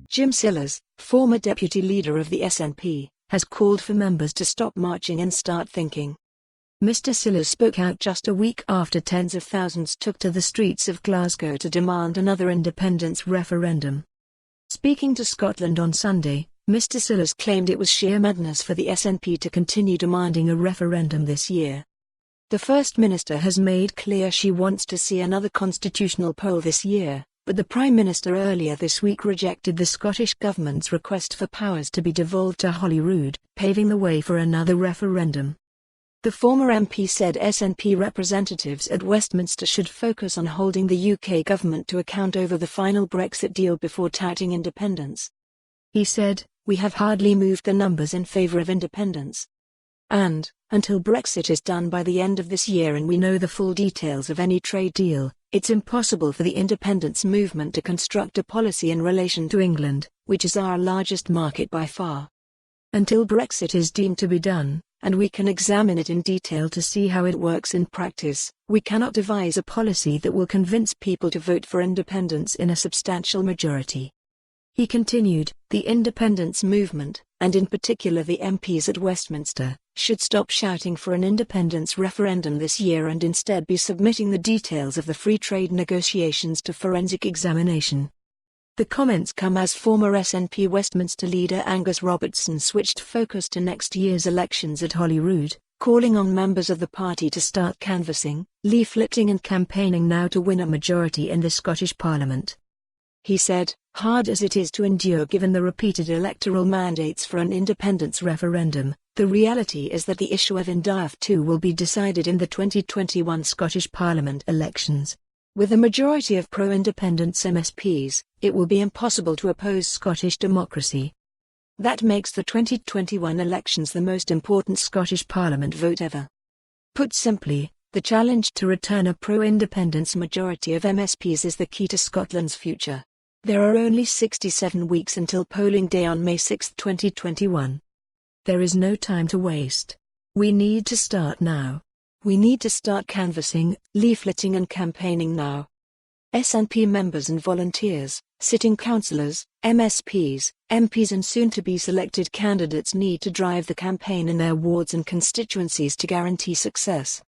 Jim Sillars, former deputy leader of the SNP, has called for members to stop marching and start thinking. Mr. Sillars spoke out just a week after tens of thousands took to the streets of Glasgow to demand another independence referendum. Speaking to Scotland on Sunday, Mr. Sillars claimed it was sheer madness for the SNP to continue demanding a referendum this year. The First Minister has made clear she wants to see another constitutional poll this year, but the Prime Minister earlier this week rejected the Scottish Government's request for powers to be devolved to Holyrood, paving the way for another referendum. The former MP said SNP representatives at Westminster should focus on holding the UK government to account over the final Brexit deal before touting independence. He said, "We have hardly moved the numbers in favour of independence. And, until Brexit is done by the end of this year and we know the full details of any trade deal, it's impossible for the independence movement to construct a policy in relation to England, which is our largest market by far. Until Brexit is deemed to be done, and we can examine it in detail to see how it works in practice, we cannot devise a policy that will convince people to vote for independence in a substantial majority." He continued, "The independence movement, and in particular the MPs at Westminster, should stop shouting for an independence referendum this year and instead be submitting the details of the free trade negotiations to forensic examination." The comments come as former SNP Westminster leader Angus Robertson switched focus to next year's elections at Holyrood, calling on members of the party to start canvassing, leafleting and campaigning now to win a majority in the Scottish Parliament. He said, "Hard as it is to endure given the repeated electoral mandates for an independence referendum, the reality is that the issue of Indaft too will be decided in the 2021 Scottish Parliament elections. With a majority of pro-independence MSPs, it will be impossible to oppose Scottish democracy. That makes the 2021 elections the most important Scottish Parliament vote ever." Put simply, the challenge to return a pro-independence majority of MSPs is the key to Scotland's future. There are only 67 weeks until polling day on May 6, 2021. There is no time to waste. We need to start now. We need to start canvassing, leafleting and campaigning now. SNP members and volunteers, sitting councillors, MSPs, MPs and soon-to-be selected candidates need to drive the campaign in their wards and constituencies to guarantee success.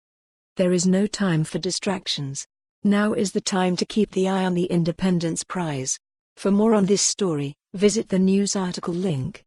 There is no time for distractions. Now is the time to keep the eye on the Independence Prize. For more on this story, visit the news article link.